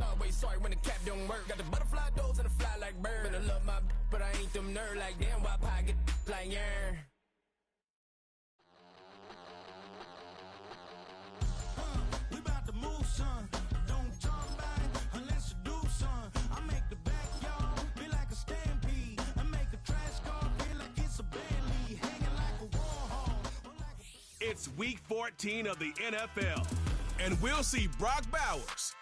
Always sorry when the cap don't work. Got the butterfly doors and the fly like bird. And I love my but I ain't them nerd like damn why pocket like yeah. We about to move, son. Don't talk about it unless you do, son. I make the backyard feel like a stampede. I make the trash car feel like it's a Bentley, hanging like a Warhol. It's week 14 of the NFL, and we'll see Brock Bowers,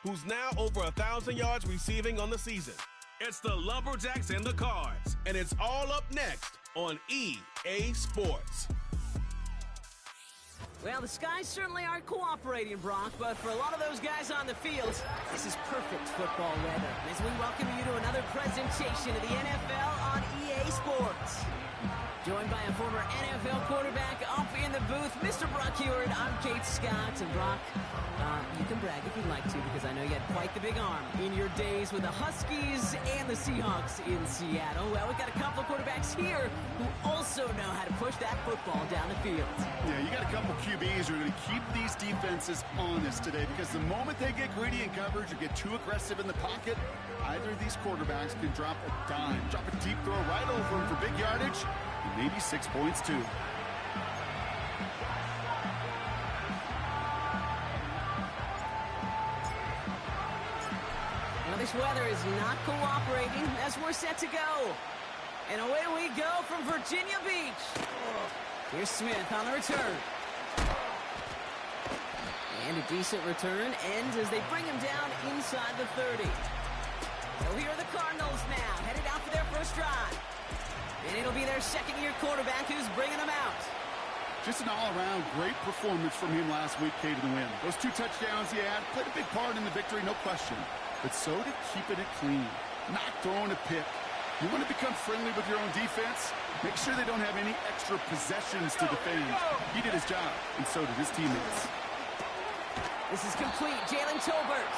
who's now over 1,000 yards receiving on the season. It's the Lumberjacks and the Cards, and it's all up next on EA Sports. Well, the skies certainly aren't cooperating, Brock, but for a lot of those guys on the field, this is perfect football weather. As we welcome you to another presentation of the NFL on EA Sports. Joined by a former NFL quarterback up in the booth, Mr. Brock Huard. I'm Kate Scott, and Brock, you can brag if you'd like to, because I know you had quite the big arm in your days with the Huskies and the Seahawks in Seattle. Well, we've got a couple of quarterbacks here who also know how to push that football down the field. Yeah, you got a couple QBs who are going to keep these defenses honest today, because the moment they get greedy in coverage or get too aggressive in the pocket, either of these quarterbacks can drop a dime, drop a deep throw right over them for big yardage, and maybe 6 points too. Well, this weather is not cooperating as we're set to go. And away we go from Virginia Beach. Here's Smith on the return. And a decent return ends as they bring him down inside the 30. So here are the Cardinals now, headed out for their first drive. And it'll be their second-year quarterback who's bringing them out. Just an all-around great performance from him last week, Kate, in the win. Those 2 touchdowns he had played a big part in the victory, no question. But so did keeping it clean, not throwing a pick. You want to become friendly with your own defense? Make sure they don't have any extra possessions to defend. He did his job, and so did his teammates. This is complete. Jalen Tolbert.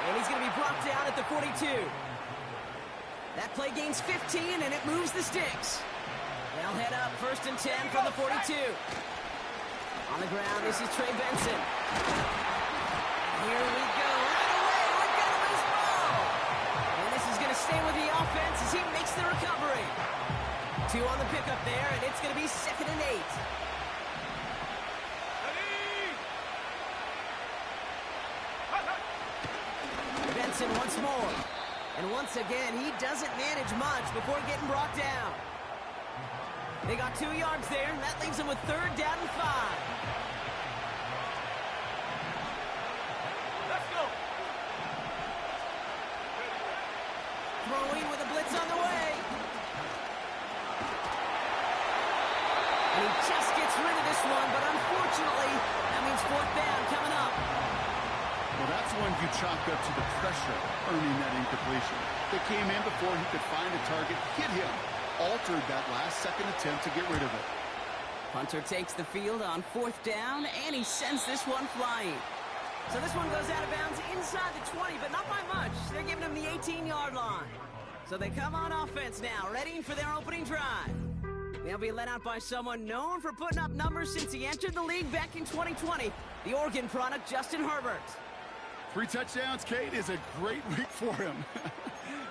And he's going to be brought down at the 42. That play gains 15, and it moves the sticks. They'll head up 1st and 10 from the 42. On the ground, this is Trey Benson. Here we go. Right away, we've got a loose ball. And this is going to stay with the offense as he makes the recovery. 2 on the pickup there, and it's going to be 2nd and 8. Benson once more. And once again, he doesn't manage much before getting brought down. They got 2 yards there, and that leaves them with 3rd down and 5. Let's go. Throwing with a blitz on the way. And he just gets rid of this one, but unfortunately, that means 4th down coming up. Well, that's one you chalk up to the pressure earning that incompletion. They came in before he could find a target, hit him, altered that last-second attempt to get rid of it. Punter takes the field on 4th down, and he sends this one flying. So this one goes out of bounds inside the 20, but not by much. They're giving him the 18-yard line. So they come on offense now, ready for their opening drive. They'll be led out by someone known for putting up numbers since he entered the league back in 2020, the Oregon product, Justin Herbert. 3 touchdowns, Kate, is a great week for him.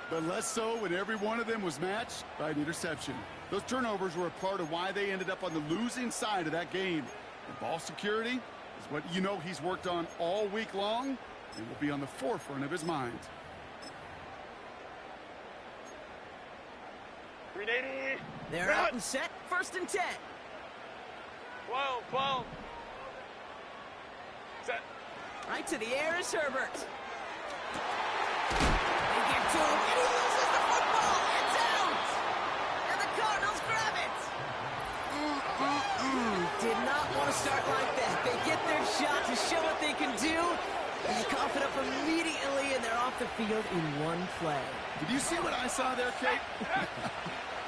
But less so when every one of them was matched by an interception. Those turnovers were a part of why they ended up on the losing side of that game. And ball security is what you know he's worked on all week long and will be on the forefront of his mind. 380. They're out and set, 1st and 10. 12. Set. Right to the air is Herbert. They get to him, and he loses the football. It's out. And the Cardinals grab it. Did not want to start like that. They get their shot to show what they can do. And they cough it up immediately, and they're off the field in one play. Did you see what I saw there, Kate?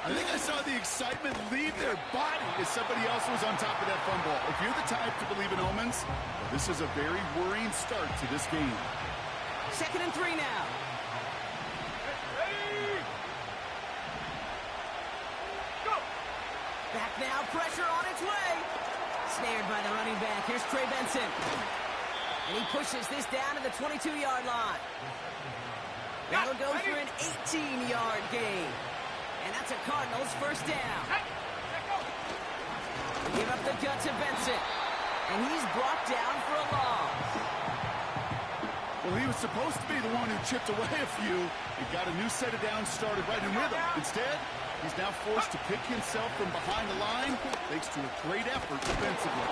I think I saw the excitement leave their body as somebody else was on top of that fumble. If you're the type to believe in omens, well, this is a very worrying start to this game. 2nd and 3 now. Ready. Go. Back now, pressure on its way. Snared by the running back. Here's Trey Benson. And he pushes this down to the 22-yard line. That'll go for an 18-yard gain. And that's a Cardinals first down. They give up the gut to Benson. And he's brought down for a loss. Well, he was supposed to be the one who chipped away a few. He got a new set of downs started right in rhythm. Instead, he's now forced to pick himself from behind the line thanks to a great effort defensively.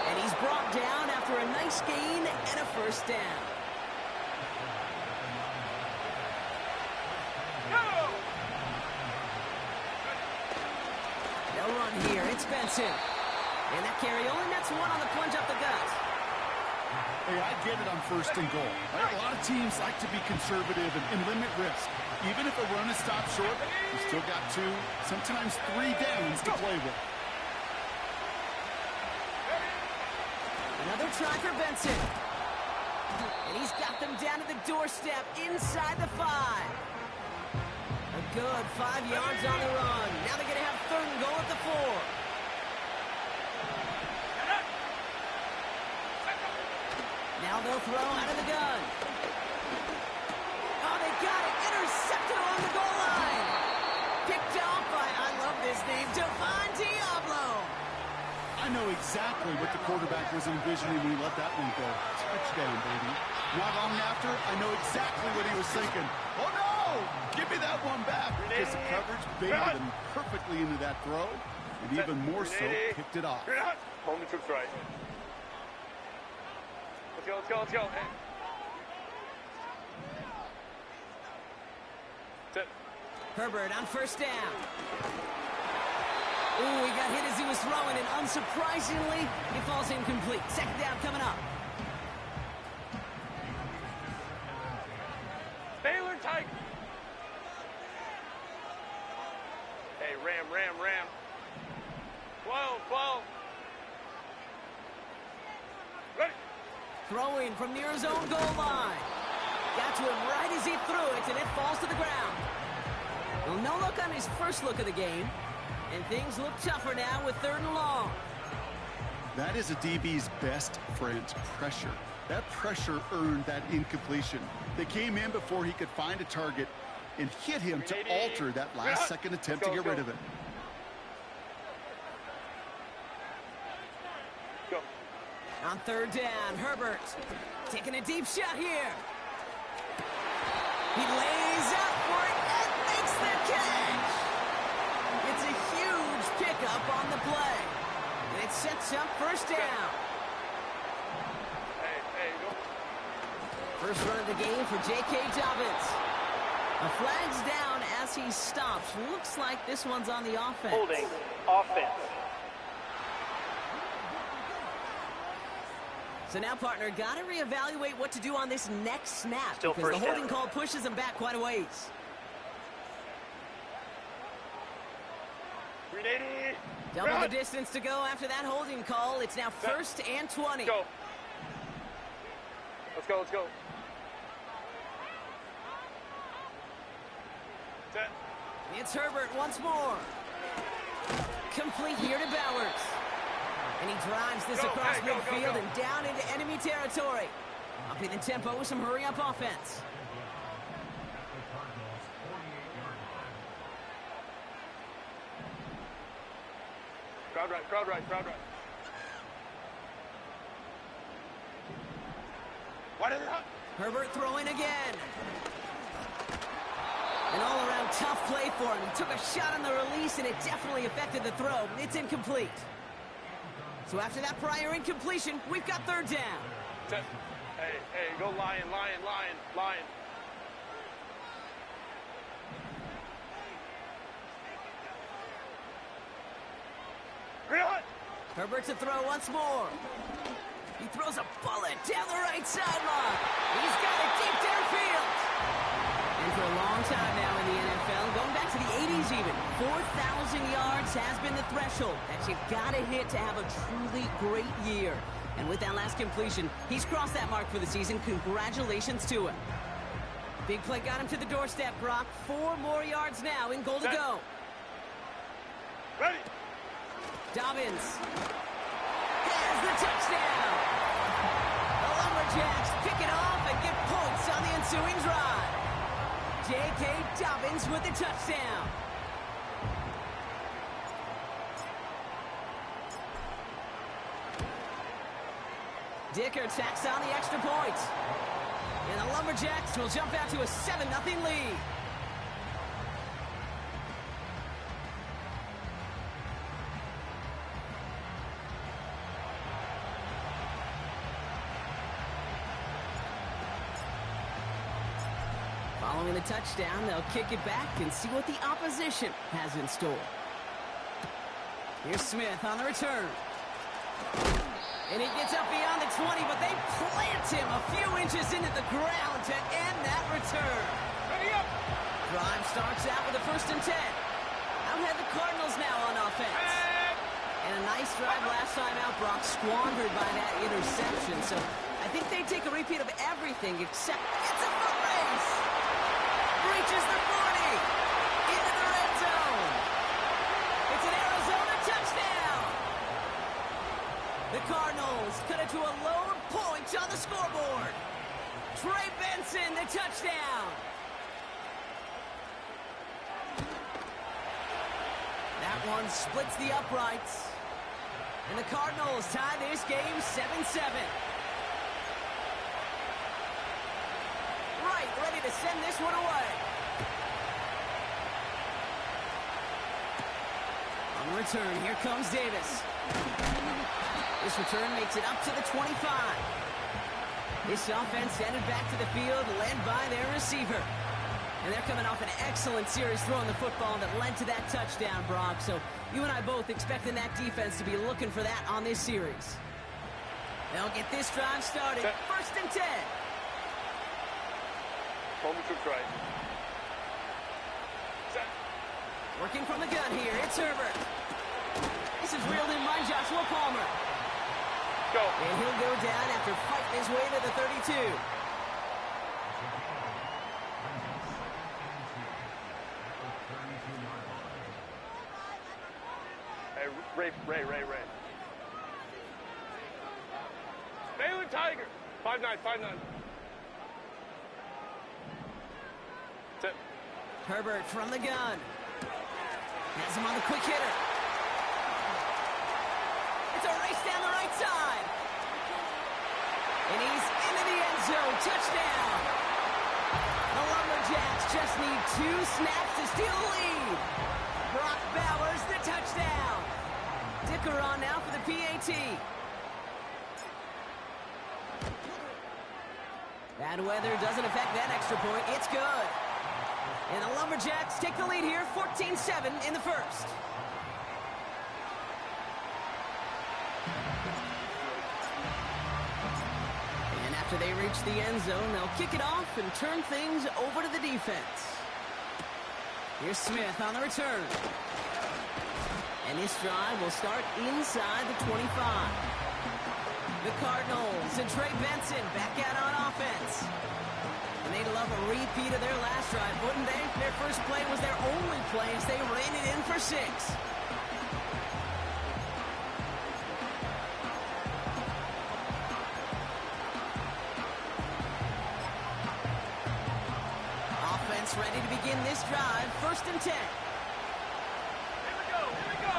And he's brought down after a nice gain and a first down. They'll run here. It's Benson. And that carry only nets one on the plunge up the gut. Hey, I get it on first and goal. Right? A lot of teams like to be conservative and limit risk. Even if a run is stopped short, you still got 2, sometimes 3 downs to play with. Another try for Benson. And he's got them down to the doorstep inside the 5. A good 5 yards on the run. Now they're going to have third and goal at the 4. Now they'll throw out of the gun. Oh, they got it. Intercepted along the goal line. Picked off by, I love this name, Devon Diablo. I know exactly what the quarterback was envisioning when he let that one go. Touchdown, baby. Not long after, I know exactly what he was thinking. Oh, no! Give me that one back. Because the coverage baited him perfectly into that throw. And even more so, picked it off. Home the troops right. Let's go. Hey. Sit. Herbert on first down. Ooh, he got hit as he was throwing, and unsurprisingly, he falls incomplete. Second down coming up. Baylor tight. Hey, ram. 12. Ready. Throwing from near his own goal line. Got to him right as he threw it, and it falls to the ground. Well, no look on his first look of the game, and things look tougher now with third and long. That is a DB's best friend, pressure. That pressure earned that incompletion. They came in before he could find a target and hit him to alter that last-second attempt to get rid of it. Go. On third down, Herbert taking a deep shot here. He lays out for it and makes the catch. It's a huge pickup on the play. And it sets up first down. Hey, go. First run of the game for J.K. Dobbins. A flag's down as he stops. Looks like this one's on the offense. Holding. Offense. So now, partner, got to reevaluate what to do on this next snap. Still because the first holding down. call pushes him back quite a ways. 380. Double the distance to go after that holding call. It's now first and 20. Go. Let's go. Set. It's Herbert once more. Complete here to Bowers. And he drives this across midfield and down into enemy territory. Upping the tempo with some hurry-up offense. Crowd right. Why did it hurt? Herbert throwing again. An all-around tough play for him. He took a shot on the release, and it definitely affected the throw. It's incomplete. So after that prior incompletion, we've got third down. Set. Hey, go lion. Herbert to throw once more. He throws a bullet down the right sideline. He's got it deep downfield. And for a long time now in the NFL, going back to the 80s even, 4,000 yards has been the threshold that you've got to hit to have a truly great year. And with that last completion, he's crossed that mark for the season. Congratulations to him. Big play got him to the doorstep, Brock. 4 more yards now in goal to go. Ready. Dobbins has the touchdown. A J.K. Dobbins with the touchdown. Dicker tacks on the extra point. And the Lumberjacks will jump out to a 7-0 lead. Following the touchdown, they'll kick it back and see what the opposition has in store. Here's Smith on the return. And he gets up beyond the 20, but they plant him a few inches into the ground to end that return. Ready up! Drive starts out with a 1st and 10. Out ahead the Cardinals now on offense. And a nice drive last time out, Brock, squandered by that interception. So I think they take a repeat of everything except it's a foot race. Reaches the 40. Into the red zone. It's an Arizona touchdown. The Cardinals cut it to a lone point on the scoreboard. Trey Benson, the touchdown. That one splits the uprights. And the Cardinals tie this game 7-7. Right, ready to send this one away. On the return, here comes Davis. This return makes it up to the 25. This offense headed back to the field, led by their receiver. And they're coming off an excellent series throwing the football that led to that touchdown, Brock. So you and I both expecting that defense to be looking for that on this series. They'll get this drive started. Set. 1st and 10. Moment to try. Set. Working from the gun here, it's Herbert. This is reeled in by Joshua Palmer. Go. And he'll go down after fighting his way to the 32. Hey, Ray. Baylor Tiger. 5'9". Set. Herbert from the gun. Has him on the quick hitter. It's a race down the right side. And he's into the end zone. Touchdown. The Lumberjacks just need 2 snaps to steal the lead. Brock Bowers, the touchdown. Dicker on now for the PAT. Bad weather doesn't affect that extra point. It's good. And the Lumberjacks take the lead here, 14-7 in the first. And after they reach the end zone, they'll kick it off and turn things over to the defense. Here's Smith on the return. And this drive will start inside the 25. The Cardinals and Trey Benson back out on offense. And they'd love a repeat of their last drive, wouldn't they? Their first play was their only play as they ran it in for 6. Offense ready to begin this drive. 1st and 10. Here we go.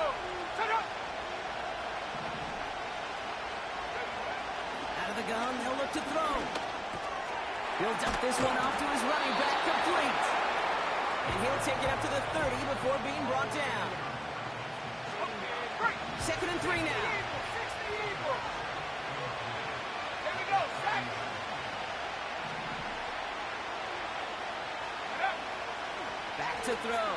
Set up. Out of the gun, they'll look to throw. He'll dump this one off to his running back, complete. And he'll take it up to the 30 before being brought down. 2nd and 3 now. 60 Eagles. Here we go. Set. Back to throw.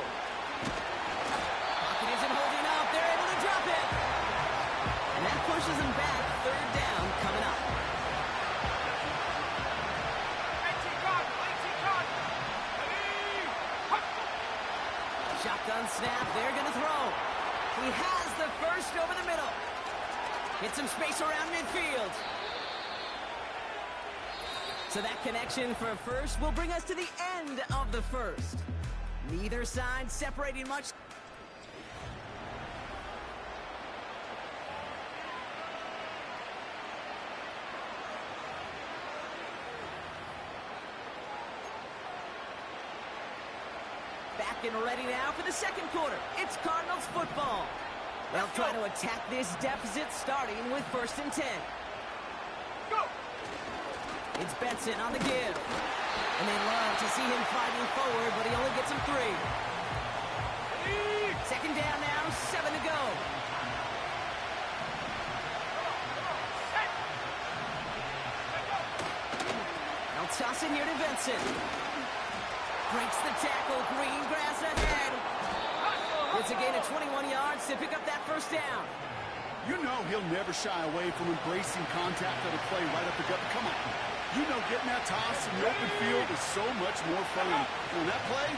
Pocket isn't holding up. They're able to drop it. And that pushes them back. 3rd down coming up. Shotgun snap. They're going to throw. He has the first over the middle. Hit some space around midfield. So that connection for a first will bring us to the end of the first. Neither side separating much. back and ready now for the second quarter. It's Cardinals football. They'll try to attack this deficit starting with 1st and 10. Go! It's Benson on the give. And they love to see him fighting forward, but he only gets him 3. Second down now, 7 to go. They'll toss it here to Benson. Breaks the tackle, green grass ahead. It's a gain of 21 yards to pick up that first down. You know he'll never shy away from embracing contact on a play right up the gut. Come on. You know getting that toss in the open field is so much more fun. And that play,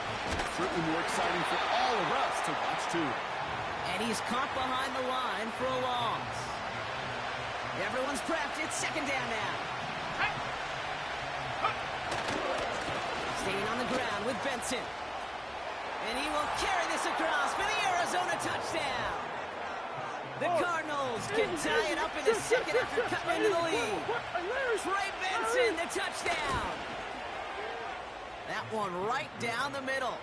certainly more exciting for all of us to watch too. And he's caught behind the line for a loss. Everyone's prepped. It's second down now. Staying on the ground with Benson. And he will carry this across for the Arizona touchdown. The Cardinals can tie it up in the second after cutting into the lead. Trey Benson, the touchdown. That one right down the middle.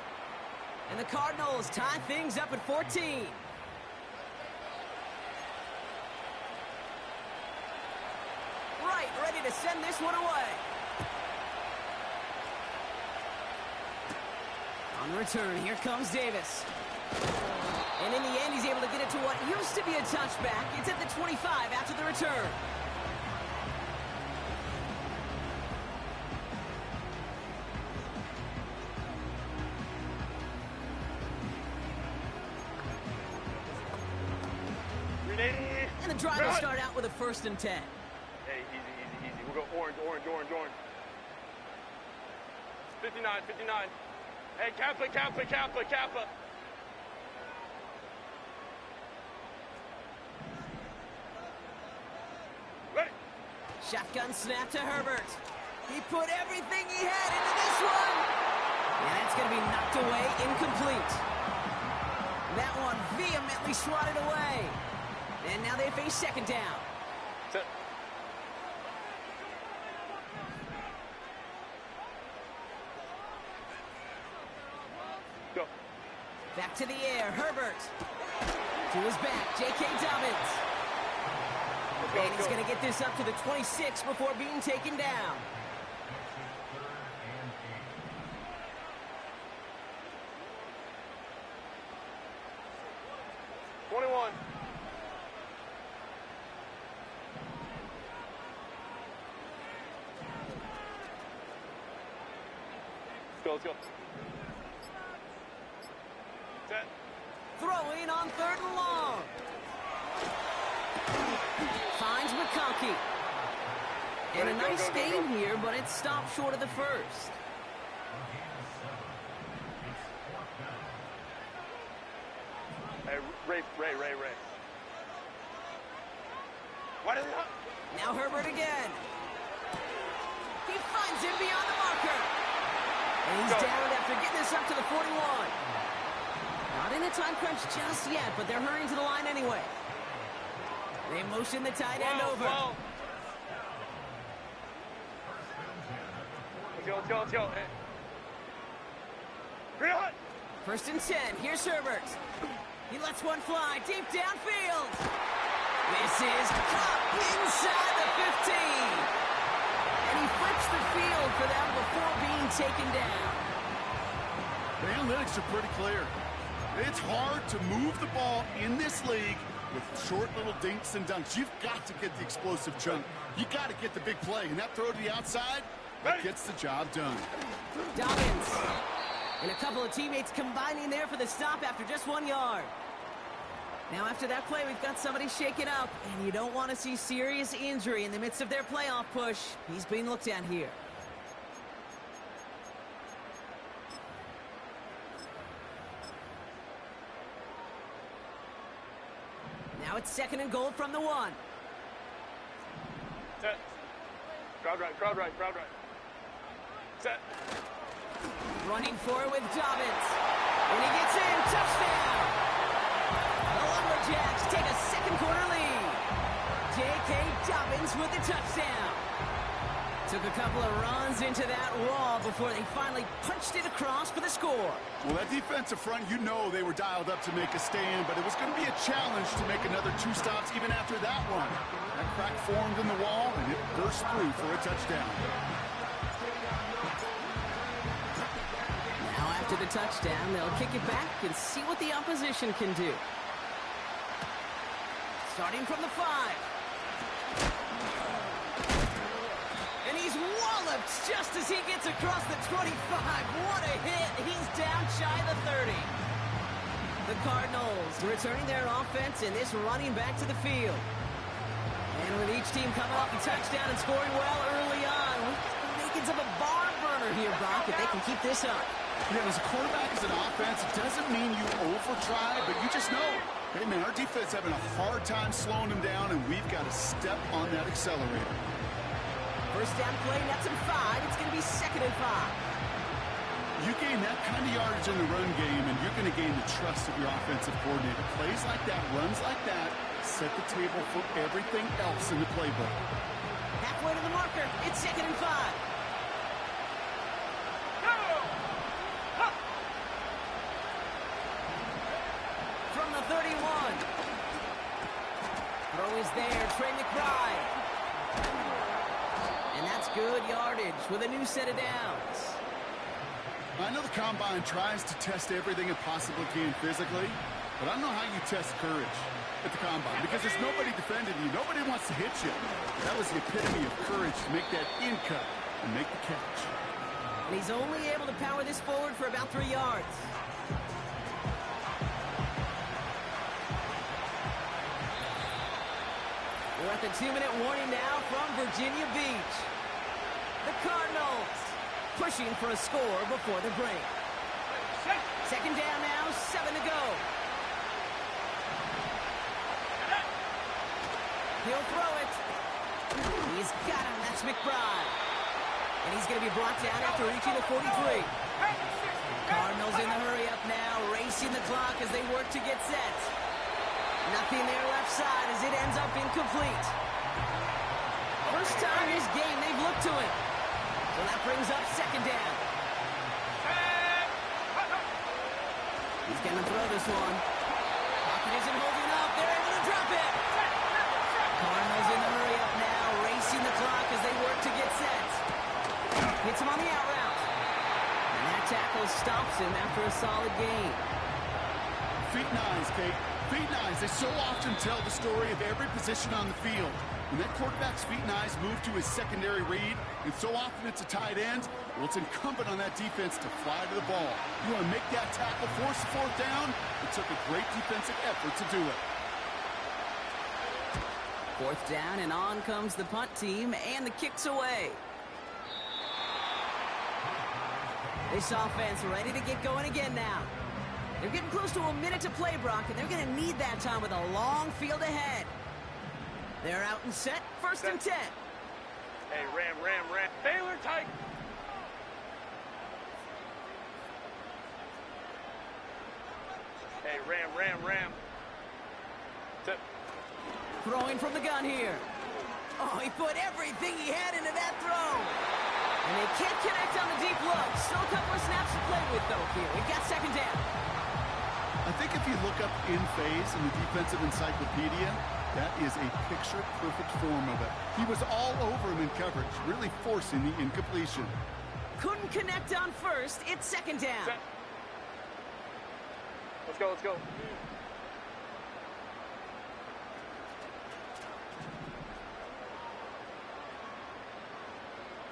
And the Cardinals tie things up at 14. Right, ready to send this one away. On the return, here comes Davis. And in the end, he's able to get it to what used to be a touchback. It's at the 25 after the return. And the drive will start out with a 1st and 10. Hey, easy. We'll go orange. 59. Hey, Kappa. Ready. Shotgun snap to Herbert. He put everything he had into this one. And that's going to be knocked away, incomplete. That one vehemently swatted away. And now they face second down. Set. Go. Back to the air, Herbert. To his back, J.K. Dobbins. And he's going to get this up to the 26 before being taken down. Let's go. Set. Throwing on 3rd and long. Finds McConkey. And a nice gain here, but it stopped short of the first. Hey, Ray. Why did it? Now Herbert again. He finds him beyond the marker. And he's down after getting this up to the 41. Not in a time crunch just yet, but they're hurrying to the line anyway. They motion the tight end over. Let's go. Hey. Green hot. 1st and 10. Here's Herbert. He lets one fly deep downfield. This is caught inside the 15. And he flips the field for them before being taken down. The analytics are pretty clear. It's hard to move the ball in this league with short little dinks and dunks. You've got to get the explosive chunk. You got to get the big play. And that throw to the outside, that gets the job done. Dobbins. And a couple of teammates combining there for the stop after just 1 yard. Now after that play, we've got somebody shaken up, and you don't want to see serious injury in the midst of their playoff push. He's being looked at here. Now it's 2nd and goal from the 1. Set. Crowd right. Set. Running forward with Dobbins. And he gets in. Touchdown! The Lumberjacks take a second quarter lead. J.K. Dobbins with the touchdown. Took a couple of runs into that wall before they finally punched it across for the score. Well, that defensive front, you know they were dialed up to make a stand, but it was going to be a challenge to make another 2 stops even after that one. That crack formed in the wall, and it burst through for a touchdown. Now after the touchdown, they'll kick it back and see what the opposition can do. Starting from the 5. And he's walloped just as he gets across the 25. What a hit. He's down shy of the 30. The Cardinals returning their offense and this running back to the field. And with each team coming off a touchdown and scoring well early on, makings of a barn burner here, Brock, if they can keep this up. Yeah, as a quarterback, as an offense, it doesn't mean you over-try, but you just know, hey, man, our defense having a hard time slowing them down, and we've got to step on that accelerator. First down play, nets him 5. It's going to be 2nd and 5. You gain that kind of yardage in the run game, and you're going to gain the trust of your offensive coordinator. Plays like that, runs like that, set the table for everything else in the playbook. Halfway to the marker. It's 2nd and 5. From the 31. Throw is there. Trey McBride. And that's good yardage with a new set of downs. I know the Combine tries to test everything it possibly can physically, but I don't know how you test courage at the Combine because there's nobody defending you. Nobody wants to hit you. That was the epitome of courage to make that in cut and make the catch. And he's only able to power this forward for about 3 yards. We're at the 2-minute warning now from Virginia Beach. The Cardinals pushing for a score before the break. 2nd down now, 7 to go. He'll throw it. He's got him. That's McBride. And he's going to be brought down after reaching the 43. Cardinals in the hurry up now, racing the clock as they work to get set. Nothing there left side as it ends up incomplete. First time this game they've looked to it. So that brings up 2nd down. He's going to throw this one. Pocket isn't holding up. They're able to drop it. Cardinals in the hurry up now, racing the clock as they work to get set. Hits him on the out route. And that tackle stops him after a solid gain. Feet nines, Kate. Feet nines. They so often tell the story of every position on the field. When that quarterback's feet nines move to his secondary read, and so often it's a tight end, well, it's incumbent on that defense to fly to the ball. You want to make that tackle, force the 4th down. It took a great defensive effort to do it. 4th down, and on comes the punt team, and the kick's away. This offense ready to get going again now. They're getting close to a minute to play, Brock, and they're going to need that time with a long field ahead. They're out and set, 1st and 10. Hey, Ram. Baylor Tiger. Hey, Ram. Throwing from the gun here. Oh, he put everything he had into that throw. And they can't connect on the deep look. Still a couple of snaps to play with, though, here. We've got 2nd down. I think if you look up in phase in the defensive encyclopedia, that is a picture-perfect form of it. He was all over him in coverage, really forcing the incompletion. Couldn't connect on 1st. It's 2nd down. Let's go.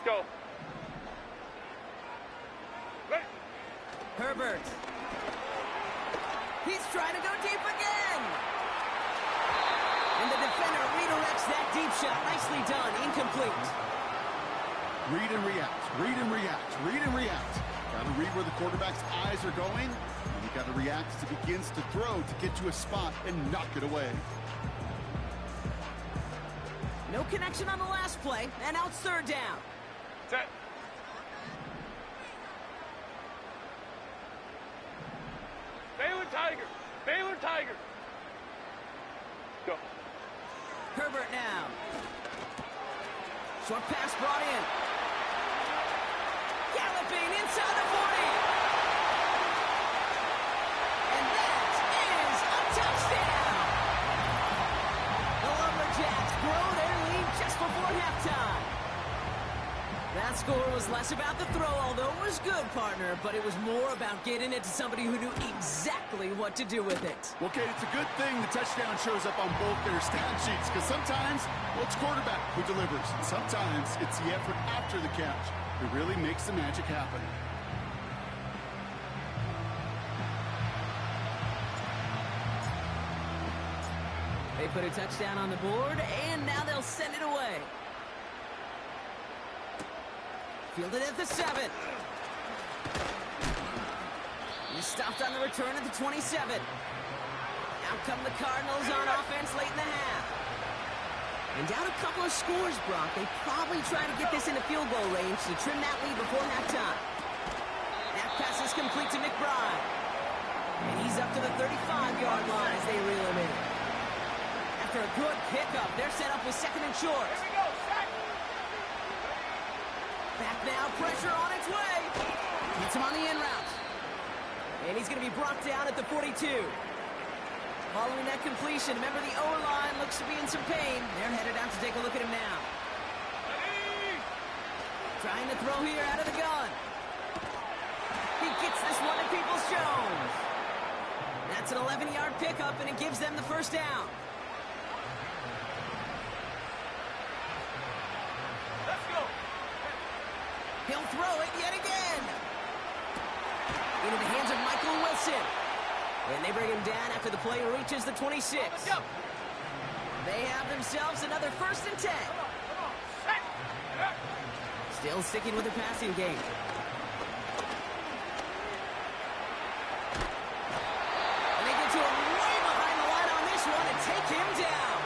Go. Ready. Herbert. He's trying to go deep again. And the defender redirects that deep shot. Nicely done. Incomplete. Read and react. Got to read where the quarterback's eyes are going, and you got to react as he begins to throw to get to a spot and knock it away. No connection on the last play, and now it's 3rd down. Set. Baylor Tiger. Go. Herbert now. Short pass brought in. Galloping inside the 40. And that is a touchdown. The Lumberjacks grow their lead just before halftime. That score was less about the throw, although it was good, partner, but it was more about getting it to somebody who knew exactly what to do with it. Well, Kate, it's a good thing the touchdown shows up on both their stat sheets, because sometimes, well, it's quarterback who delivers. And sometimes it's the effort after the catch that really makes the magic happen. They put a touchdown on the board, and now they'll send it away. Fielded at the 7. He stopped on the return at the 27. Out come the Cardinals on offense late in the half. And down a couple of scores, Brock. They probably try to get this into field goal range to trim that lead before halftime. That pass is complete to McBride. And he's up to the 35-yard line as they reel him in. After a good pickup, they're set up with 2nd and short. Here we go, sack. Back now, pressure on its way. Gets him on the in route. And he's going to be brought down at the 42. Following that completion, remember the O-line looks to be in some pain. They're headed out to take a look at him now. Trying to throw here out of the gun. He gets this one to Peoples-Jones. That's an 11-yard pickup, and it gives them the first down. Let's go. He'll throw it yet again. Into the hands of Michael Wilson. And they bring him down after the play reaches the 26. Let's go. They have themselves another 1st and 10. Come on. Sack. Yeah. Still sticking with the passing game. And they get to him way behind the line on this one and take him down.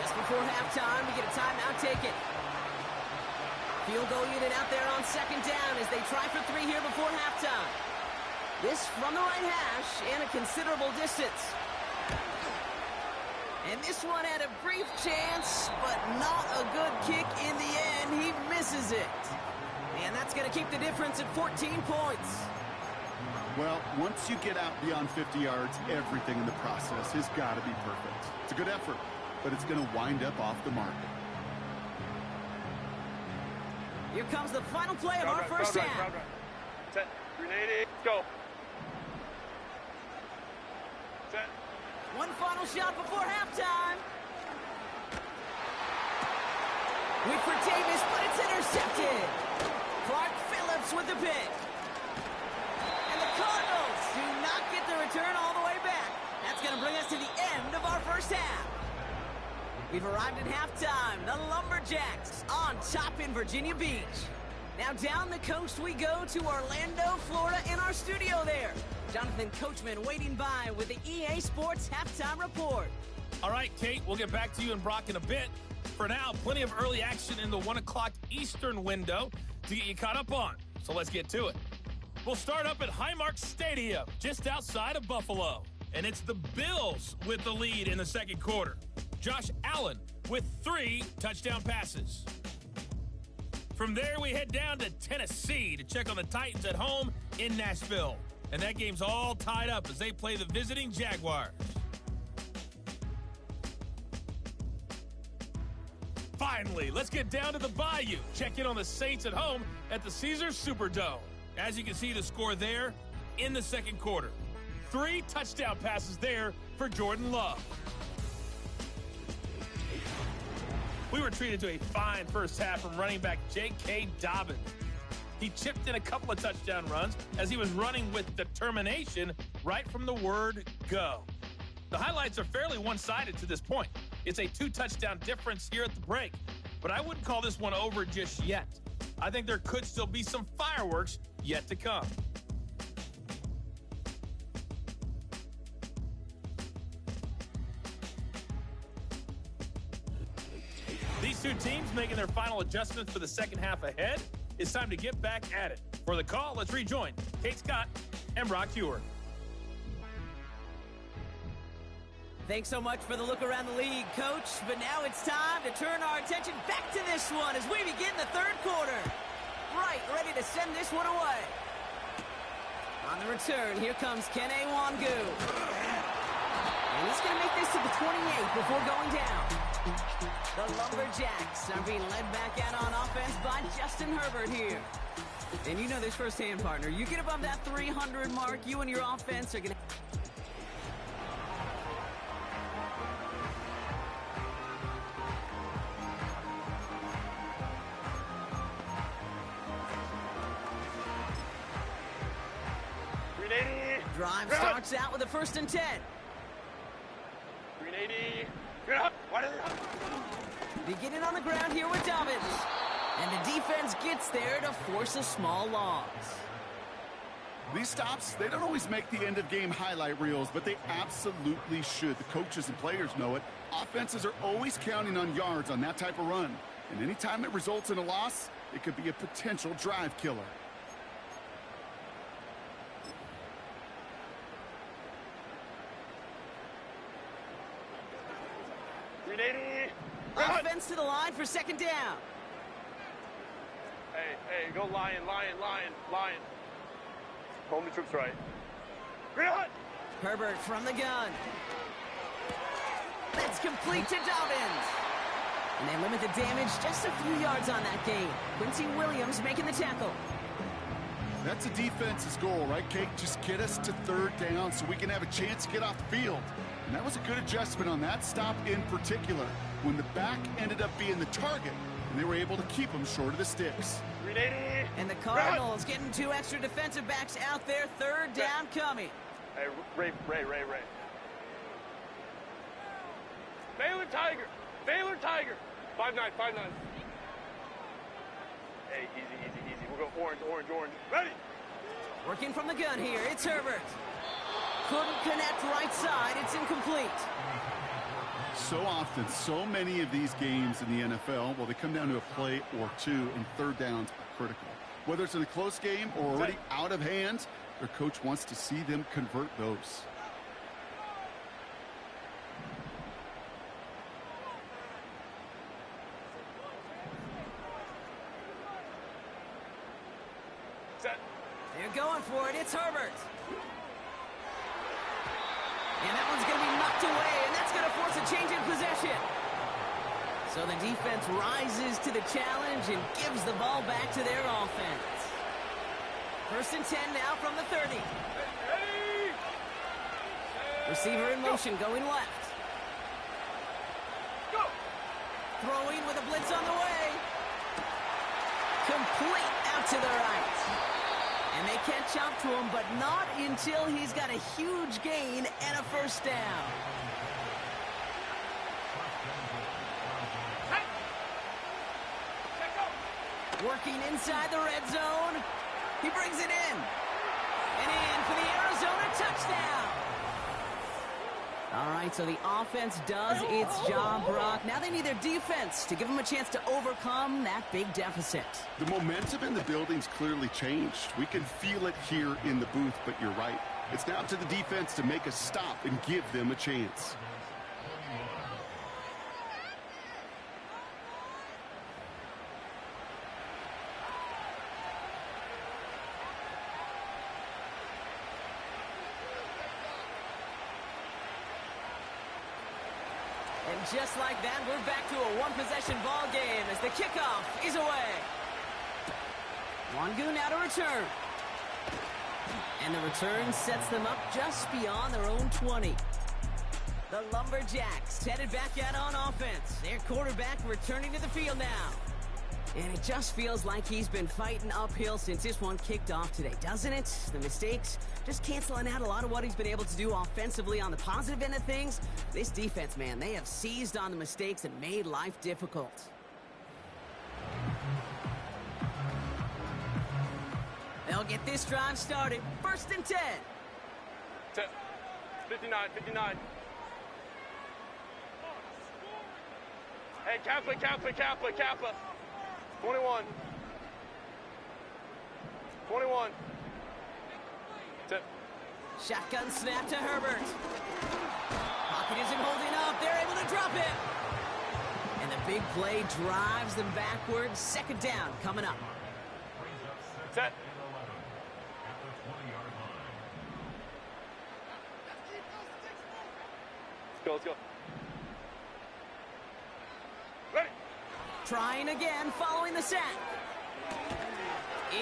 Just before halftime, we get a timeout taken. Field goal unit out there on 2nd down as they try for 3 here before halftime. This from the right hash and a considerable distance. And this one had a brief chance, but not a good kick in the end. He misses it. And that's going to keep the difference at 14 points. Well, once you get out beyond 50 yards, everything in the process has got to be perfect. It's a good effort, but it's going to wind up off the mark. Here comes the final play of our first half. Set. Grenade. Go. Set. One final shot before halftime. Wait for Davis, but it's intercepted. Clark Phillips with the pick. And the Cardinals do not get the return all the way back. That's going to bring us to the end of our first half. We've arrived at halftime. The Lumberjacks on top in Virginia Beach. Now down the coast we go to Orlando, Florida in our studio there. Jonathan Coachman waiting by with the EA Sports Halftime Report. All right, Kate, we'll get back to you and Brock in a bit. For now, plenty of early action in the 1 o'clock Eastern window to get you caught up on. So let's get to it. We'll start up at Highmark Stadium, just outside of Buffalo. And it's the Bills with the lead in the second quarter. Josh Allen with 3 touchdown passes. From there, we head down to Tennessee to check on the Titans at home in Nashville. And that game's all tied up as they play the visiting Jaguars. Finally, let's get down to the Bayou. Check in on the Saints at home at the Caesars Superdome. As you can see, the score there in the second quarter. 3 touchdown passes there for Jordan Love. We were treated to a fine first half from running back J.K. Dobbins. He chipped in a couple of touchdown runs as he was running with determination right from the word go. The highlights are fairly one-sided to this point. It's a 2-touchdown difference here at the break, but I wouldn't call this one over just yet. I think there could still be some fireworks yet to come. These two teams making their final adjustments for the second half ahead. It's time to get back at it. For the call, let's rejoin Kate Scott and Brock Huard. Thanks so much for the look around the league, Coach. But now it's time to turn our attention back to this one as we begin the third quarter. Right, ready to send this one away. On the return, here comes Kene Wangu. And he's going to make this to the 28 before going down. The Lumberjacks are being led back out on offense by Justin Herbert here. And you know this firsthand, partner. You get above that 300 mark, you and your offense are going to... Drive starts out with a 1st and 10. 380. Beginning on the ground here with Dobbins. And the defense gets there to force a small loss. These stops, they don't always make the end-of-game highlight reels, but they absolutely should. The coaches and players know it. Offenses are always counting on yards on that type of run. And anytime it results in a loss, it could be a potential drive killer. Offense to the line for 2nd down. Hey, go Lion. Home the troops right. Herbert from the gun. That's complete to Dobbins. And they limit the damage just a few yards on that game. Quincy Williams making the tackle. That's a defense's goal, right, Kate? Just get us to 3rd down so we can have a chance to get off the field. And that was a good adjustment on that stop in particular, when the back ended up being the target, and they were able to keep him short of the sticks. 380. And the Cardinals getting 2 extra defensive backs out there. 3rd down coming. Hey, Ray. Baylor Tiger. 5'9". Hey, easy. We'll go orange. Ready? Working from the gun here, it's Herbert. Couldn't connect right side, it's incomplete. So often, so many of these games in the NFL, well, they come down to a play or two, and 3rd downs are critical. Whether it's in a close game or already out of hand, their coach wants to see them convert those. They're going for it. It's Herbert. And that one's going to be knocked away, and that's going to force a change in possession. So the defense rises to the challenge and gives the ball back to their offense. 1st and 10 now from the 30. Receiver in motion going left. Go. Throwing with a blitz on the way. Complete out to the right. And they catch up to him, but not until he's got a huge gain and a 1st down. Working inside the red zone. He brings it in. And in for the Arizona touchdown. All right, so the offense does its job, Brock. Now they need their defense to give them a chance to overcome that big deficit. The momentum in the building's clearly changed. We can feel it here in the booth, but you're right. It's now up to the defense to make a stop and give them a chance. And just like that, we're back to a one-possession ball game as the kickoff is away. Wangu now to return. And the return sets them up just beyond their own 20. The Lumberjacks headed back out on offense. Their quarterback returning to the field now. And it just feels like he's been fighting uphill since this one kicked off today, doesn't it? The mistakes just canceling out a lot of what he's been able to do offensively on the positive end of things. This defense, man, they have seized on the mistakes and made life difficult. They'll get this drive started. 1st and 10. 59. Hey, Kappa. 21. 21. Shotgun snap to Herbert. pocket isn't holding up. They're able to drop it. And the big play drives them backwards. Second down coming up. Set. Let's go. Ready. Trying again, following the sack.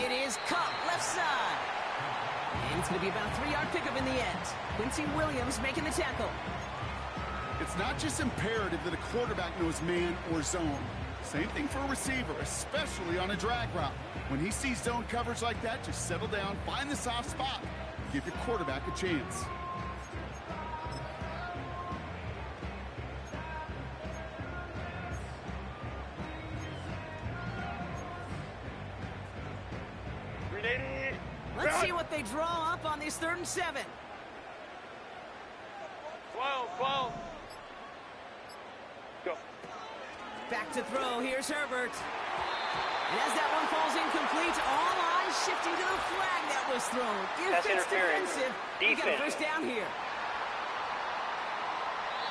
It is Cup, left side. And it's going to be about a 3-yard pickup in the end. Quincy Williams making the tackle. It's not just imperative that a quarterback knows man or zone. Same thing for a receiver, especially on a drag route. When he sees zone coverage like that, just settle down, find the soft spot, and give your quarterback a chance. Let's see what they draw up on this 3rd and 7. 12. Go. Back to throw. Here's Herbert. And as that one falls incomplete, all eyes shifting to the flag that was thrown. If That's it's interference. defensive, we got a first down here.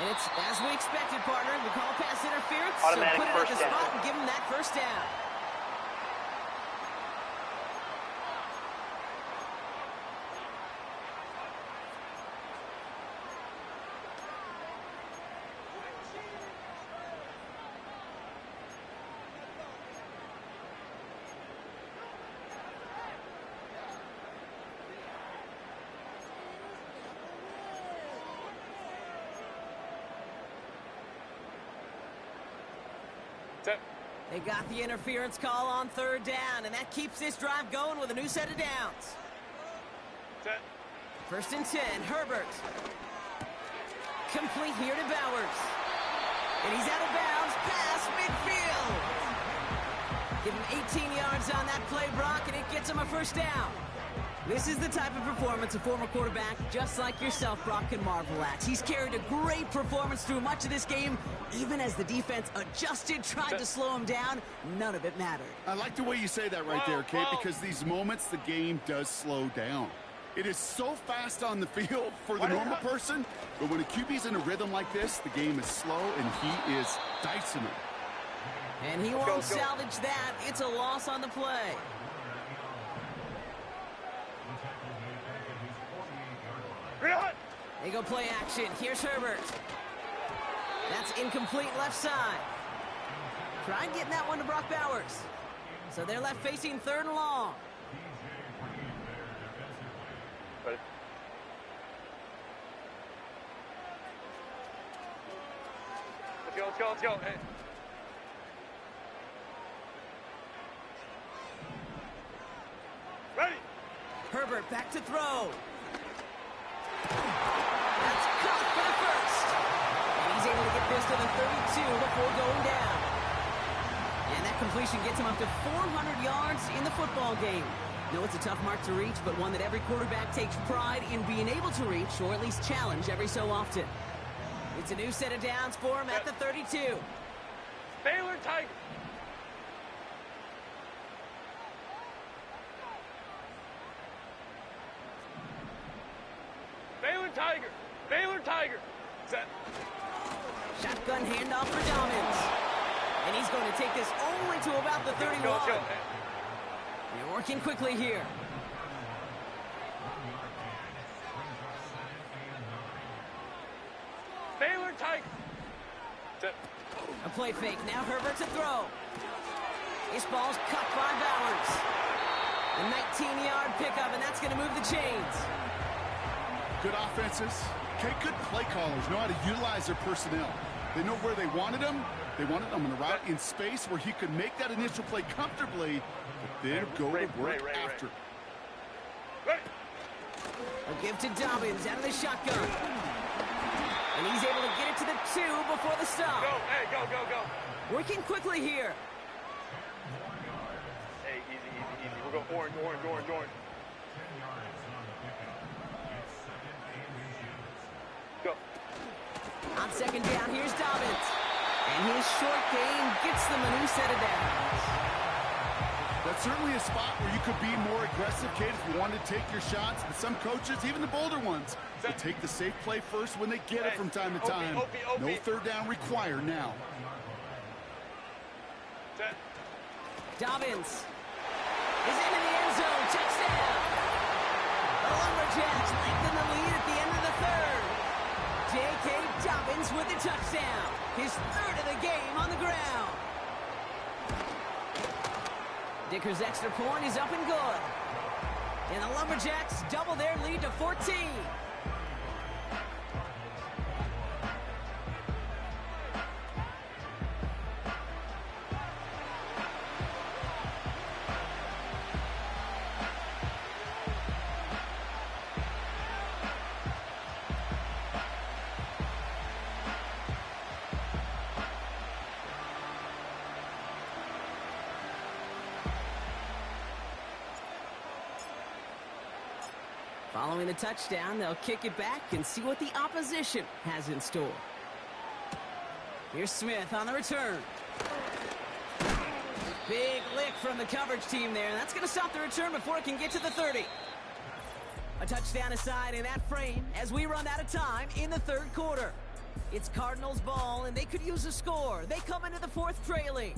And it's as we expected, partner. We call pass interference, Automatic so put it at first the down. spot and give them that first down. Set. They got the interference call on 3rd down, and that keeps this drive going with a new set of downs. Set. 1st and 10, Herbert. Complete here to Bowers. And he's out of bounds, past midfield. Give him 18 yards on that play, Brock, and it gets him a first down. This is the type of performance a former quarterback, just like yourself, Brock, can marvel at. He's carried a great performance through much of this game. Even as the defense adjusted, tried to slow him down, none of it mattered. I like the way you say that right there, Kate, because these moments the game does slow down. It is so fast on the field for the normal person, but when a QB's in a rhythm like this, the game is slow and he is dicing it. And he won't salvage that. It's a loss on the play. They go play action. Here's Herbert. That's incomplete left side. Tried getting that one to Brock Bowers. So they're left facing 3rd and long. Ready. Let's go. Hey. Ready. Herbert back to throw. That's caught for the first. And he's able to get this to the 32 before going down. And that completion gets him up to 400 yards in the football game. No, it's a tough mark to reach, but one that every quarterback takes pride in being able to reach, or at least challenge every so often. It's a new set of downs for him at the 32. Baylor Tiger. Baylor Tiger. Set. Shotgun handoff for Dobbins. And he's going to take this only to about the 31. Let's go. They're working quickly here. Baylor Tiger. Set. A play fake. Now Herbert to throw. This ball's cut by Bowers. A 19-yard pickup, and that's going to move the chains. Good offenses. Okay, good play callers know how to utilize their personnel. They know where they wanted them. They wanted them on a route in space where he could make that initial play comfortably, but then go to work after. A give to Dobbins out of the shotgun. And he's able to get it to the 2 before the stop. Go. Hey, go. Working quickly here. Hey, easy. We're going orange. Go. On 2nd down, here's Dobbins. And his short game gets them a new set of downs. That's certainly a spot where you could be more aggressive, Kate, if you want to take your shots. But some coaches, even the bolder ones, will take the safe play first when they get it from time to time. No third down required now. Dobbins is into the end zone. Touchdown! The Lumberjacks lengthen the lead at the end of the third. J.K. Dobbins with the touchdown. His third of the game on the ground. Dicker's extra point is up and good. And the Lumberjacks double their lead to 14. Following the touchdown, they'll kick it back and see what the opposition has in store. Here's Smith on the return. Big lick from the coverage team there. That's going to stop the return before it can get to the 30. A touchdown aside in that frame as we run out of time in the third quarter. It's Cardinals ball, and they could use a score. They come into the fourth trailing.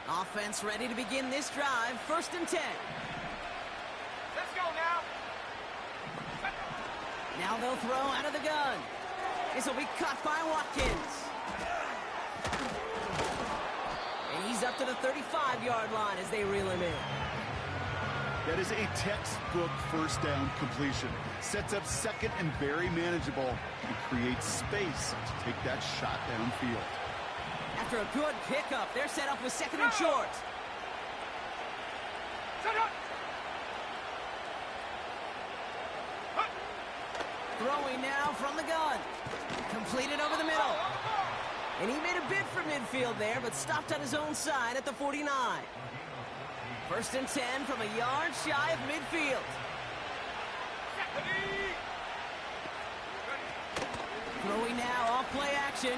Offense ready to begin this drive. 1st and 10. Let's go now. Now they'll throw out of the gun. This will be caught by Watkins. And he's up to the 35-yard line as they reel him in. That is a textbook first down completion. Sets up second and very manageable and creates space to take that shot downfield. After a good pickup, they're set up with 2nd and short. Throwing now from the gun. Completed over the middle. And he made a bid for midfield there, but stopped on his own side at the 49. 1st and 10 from a yard shy of midfield. Throwing now off play action.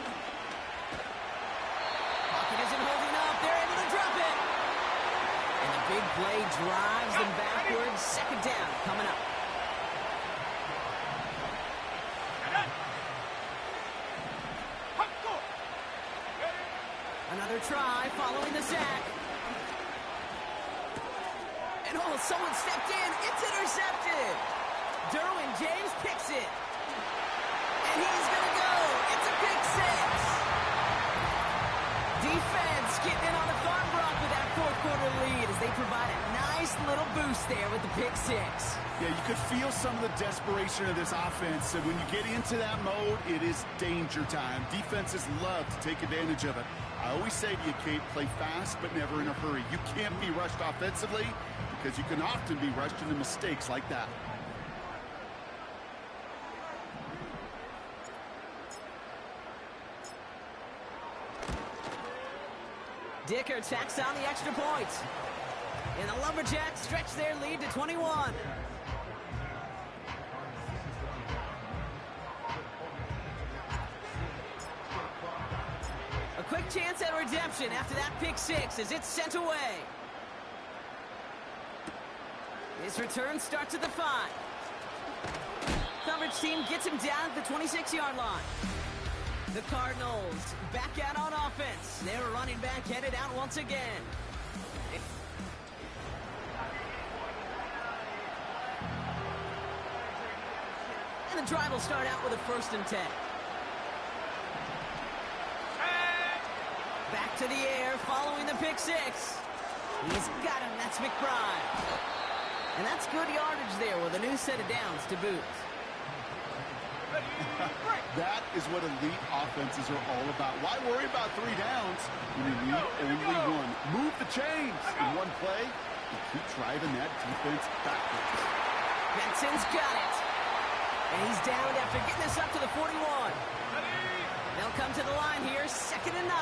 Pocket isn't holding up. They're able to drop it. And the big play drives them backwards. 2nd down coming up. Another try following the sack. And oh, someone stepped in. It's intercepted. Derwin James picks it. And he's going to go. It's a pick six. Defense getting in on the Farm Bronc with that 4th quarter lead as they provide a nice little boost there with the pick six. Yeah, you could feel some of the desperation of this offense. And when you get into that mode, it is danger time. Defenses love to take advantage of it. I always say to you, Kate, play fast but never in a hurry. You can't be rushed offensively because you can often be rushed into mistakes like that. Dicker tacks on the extra point. And the Lumberjacks stretch their lead to 21. A quick chance at redemption after that pick six as it's sent away. His return starts at the 5. Coverage team gets him down at the 26-yard line. The Cardinals back out on offense. Their running back headed out once again. And the drive will start out with a 1st and 10. Back to the air following the pick six. He's got him. That's McBride. And that's good yardage there with a new set of downs to boot. That is what elite offenses are all about. Why worry about 3 downs when you need only 1? Move the chains in one play and keep driving that defense backwards. Benson's got it. And he's down after getting this up to the 41. They'll come to the line here, 2nd and 9.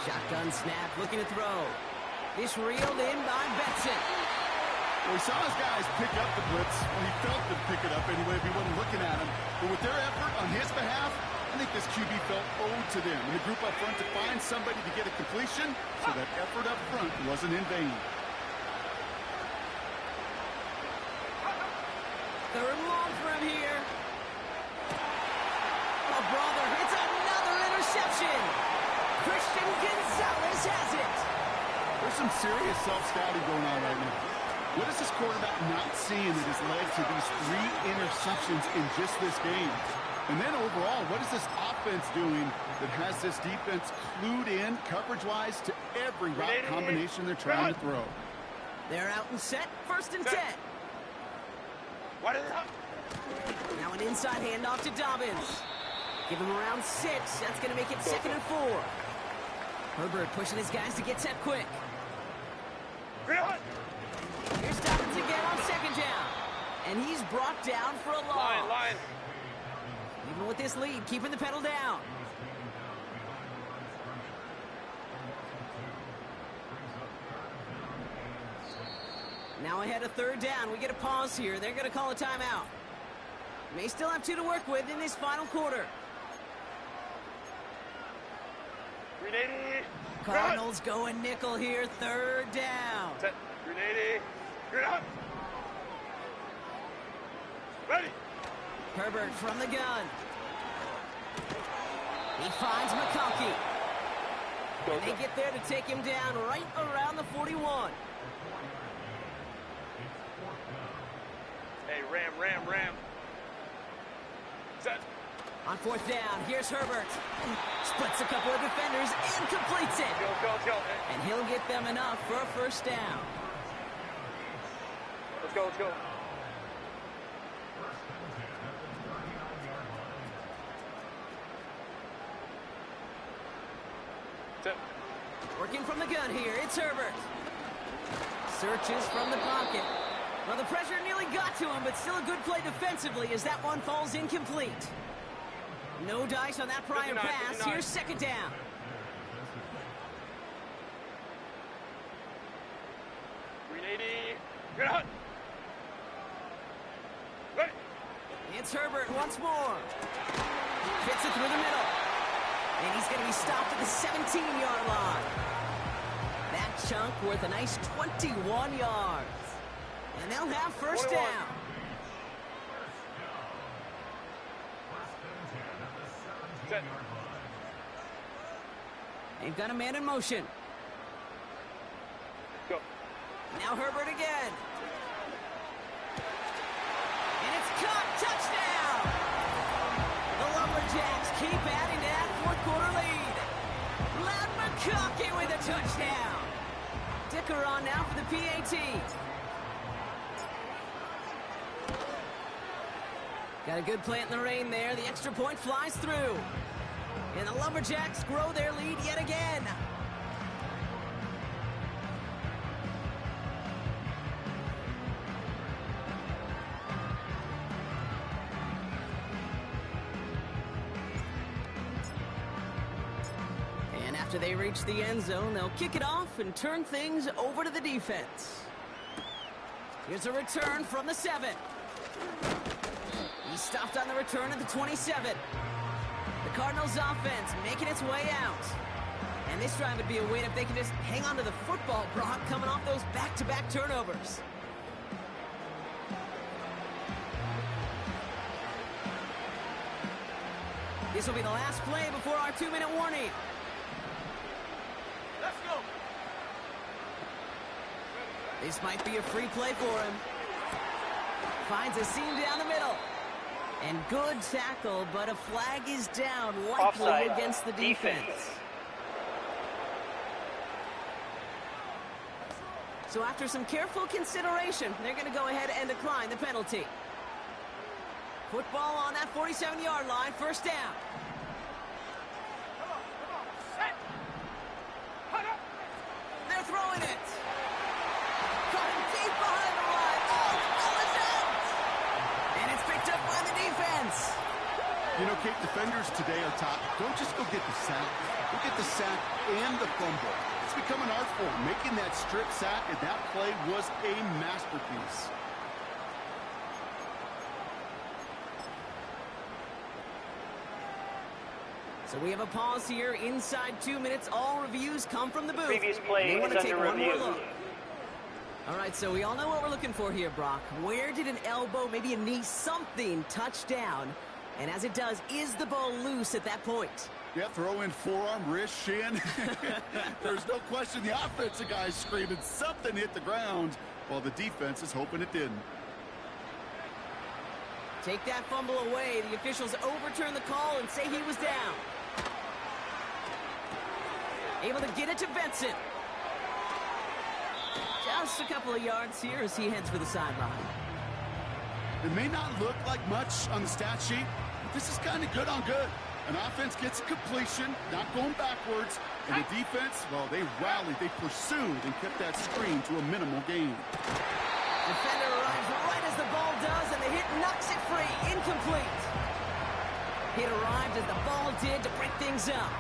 Shotgun snap, looking to throw. This reeled in by Betson. Well, he saw his guys pick up the blitz. Well, he felt them pick it up anyway if he wasn't looking at him. But with their effort on his behalf, I think this QB felt owed to them. And the group up front to find somebody to get a completion, so that effort up front wasn't in vain. Third and long for him here. Oh, brother, it's another interception. Christian Gonzalez has it. There's some serious self-scouting going on right now. What is this quarterback not seeing that has led to these 3 interceptions in just this game? And then overall, what is this offense doing that has this defense clued in coverage-wise to every route combination they're trying to throw? They're out and set. First and 10. What is up? Now an inside handoff to Dobbins. Give him around 6. That's going to make it 2nd and 4. Herbert pushing his guys to get set quick. Here's Dobbins again on 2nd down. And he's brought down for a loss. Line. Even with this lead, keeping the pedal down. Now ahead of 3rd down. We get a pause here. They're going to call a timeout. May still have 2 to work with in this final quarter. Cardinals going nickel here. 3rd down. Set. Grenade. Ready. Herbert from the gun. He finds McConkey. And they get there to take him down right around the 41. Hey, ram. Set. On 4th down, here's Herbert. Splits a couple of defenders and completes it. Go. And he'll get them enough for a 1st down. Let's go. Set. Working from the gun here, it's Herbert. Searches from the pocket. Well, the pressure nearly got to him, but still a good play defensively as that one falls incomplete. No dice on that prior 59, pass. 59. Here's 2nd down. Grenade. Ready. It's Herbert once more. Fits it through the middle. And he's going to be stopped at the 17-yard line. That chunk worth a nice 21 yards. And they'll have 1st 21. down. Set. They've got a man in motion. Go. Now Herbert again. And it's caught. Touchdown! The Lumberjacks keep adding to that 4th quarter lead. Loud McConkey with a touchdown. Dicker on now for the PAT. Got a good plant in the rain there. The extra point flies through. And the Lumberjacks grow their lead yet again. And after they reach the end zone, they'll kick it off and turn things over to the defense. Here's a return from the 7. He stopped on the return at the 27. The Cardinals offense making its way out. And this drive would be a win if they can just hang on to the football, Brock, coming off those back-to-back turnovers. This will be the last play before our 2-minute warning. Let's go. This might be a free play for him. Finds a seam down the middle. And good tackle, but a flag is down, likely Offside. against the defense. So after some careful consideration, they're going to go ahead and decline the penalty. Football on that 47-yard line, 1st down. Set. Hut up. They're throwing it. Caught him deep behind the line. Oh, the ball is out. And it's picked up by the defense. You know, Kate, defenders today are taught, don't just go get the sack. Go get the sack and the fumble. It's become an art form. Making that strip sack and that play was a masterpiece. So we have a pause here inside 2 minutes. All reviews come from the booth. Previous play We want is to take under one more review. look. All right, so we all know what we're looking for here, Brock. Where did an elbow, maybe a knee, something touch down? And as it does, is the ball loose at that point? Yeah, throw in forearm, wrist, shin. There's no question the offensive guy's screaming something hit the ground while the defense is hoping it didn't. Take that fumble away. The officials overturn the call and say he was down. Able to get it to Benson. Just a couple of yards here as he heads for the sideline. It may not look like much on the stat sheet, but this is kind of good on good. An offense gets a completion, not going backwards, and the defense, well, they rallied, they pursued, and kept that screen to a minimal gain. Defender arrives right as the ball does, and the hit knocks it free. Incomplete. Hit arrived as the ball did to break things up.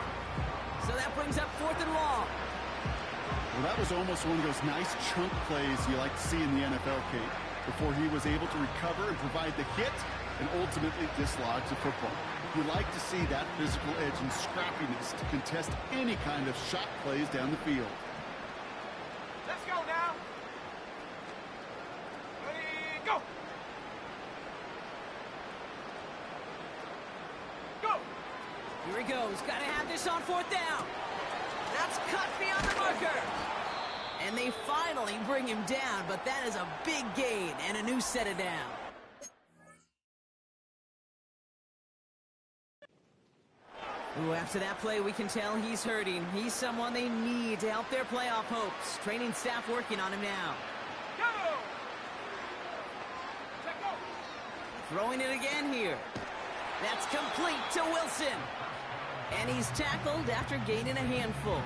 So that brings up 4th and long. Well, that was almost one of those nice chunk plays you like to see in the NFL, Kate, before he was able to recover and provide the hit and ultimately dislodge the football. You like to see that physical edge and scrappiness to contest any kind of shot plays down the field. Let's go now. Ready, go. Go. Here he goes. Got to have this on 4th down. That's cut beyond the marker. And they finally bring him down, but that is a big gain and a new set of down. Ooh, after that play, we can tell he's hurting. He's someone they need to help their playoff hopes. Training staff working on him now. Go. Check go. Throwing it again here. That's complete to Wilson. And he's tackled after gaining a handful.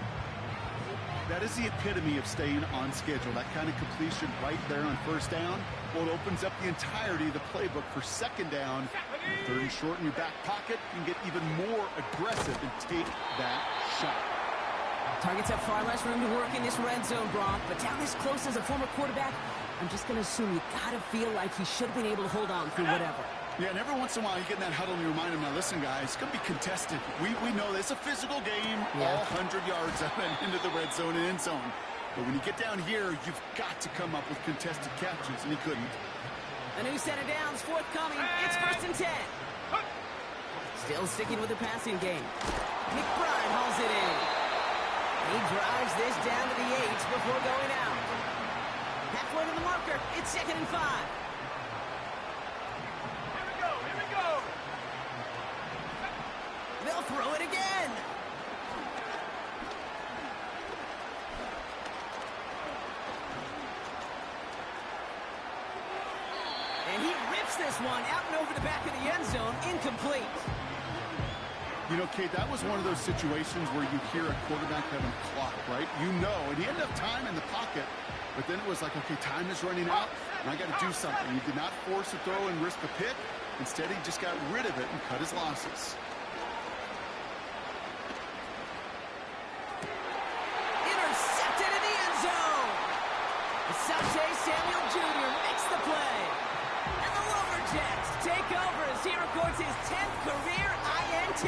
That is the epitome of staying on schedule. That kind of completion right there on 1st down. Well, it opens up the entirety of the playbook for 2nd down. 3rd and short in your back pocket. You can get even more aggressive and take that shot. Targets have far less room to work in this red zone, Brock. But down this close as a former quarterback, I'm just going to assume you got to feel like he should have been able to hold on through whatever. Yeah, and every once in a while you get in that huddle and you remind them, now listen, guys, it's going to be contested. We know this is a physical game, all 100 yards up and into the red zone and end zone. But when you get down here, you've got to come up with contested catches, and he couldn't. A new set of downs forthcoming. It's 1st and 10. Still sticking with the passing game. McBride hauls it in. He drives this down to the 8 before going out. Halfway to the marker. It's 2nd and 5. Here we go. They'll throw it again. And he rips this one out and over the back of the end zone. Incomplete. You know, Kate, that was one of those situations where you hear a quarterback having a clock, right? You know, and he ended up time in the pocket, but then it was like, okay, time is running out, and I got to do something. He did not force a throw and risk a pick. Instead, he just got rid of it and cut his losses. Intercepted in the end zone. Asante Samuel Jr. makes the play. And the Lumberjacks take over as he records his 10th career INT.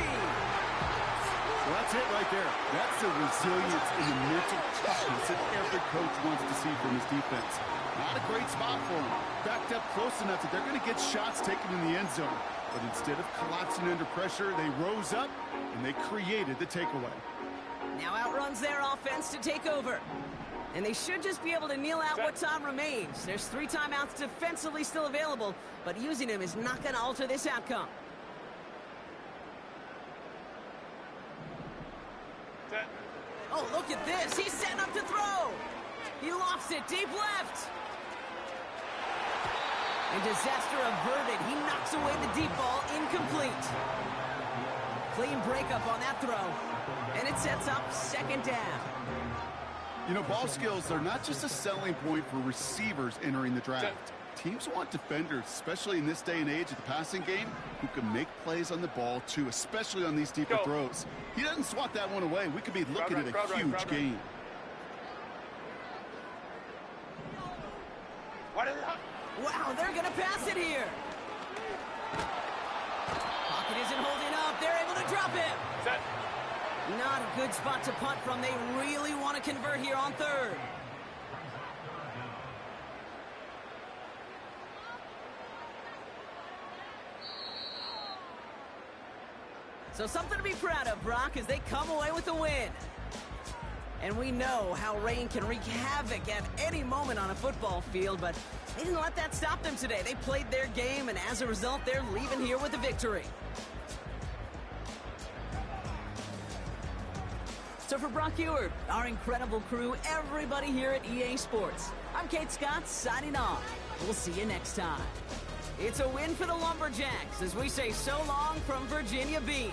Well, that's it right there. That's the resilience and the mental toughness that every coach wants to see from his defense. Not a great spot for him. Backed up close enough that they're going to get shots taken in the end zone. But instead of collapsing under pressure, they rose up and they created the takeaway. Now outruns their offense to take over. And they should just be able to kneel out what time remains. There's 3 timeouts defensively still available, but using them is not going to alter this outcome. Oh, look at this. He's setting up to throw. He lofts it deep left. And disaster averted. He knocks away the deep ball. Incomplete. Clean breakup on that throw. And it sets up 2nd down. You know, ball skills are not just a selling point for receivers entering the draft. Teams want defenders, especially in this day and age of the passing game, who can make plays on the ball, too, especially on these deeper throws. He doesn't swat that one away. We could be looking at a huge game. Wow, they're going to pass it here. Pocket isn't holding up. They're able to drop it. Set. Not a good spot to punt from. They really want to convert here on third. So something to be proud of, Brock, as they come away with a win. And we know how rain can wreak havoc at any moment on a football field, but they didn't let that stop them today. They played their game, and as a result, they're leaving here with a victory. So for Brock Huard, our incredible crew, everybody here at EA Sports, I'm Kate Scott signing off. We'll see you next time. It's a win for the Lumberjacks as we say so long from Virginia Beach.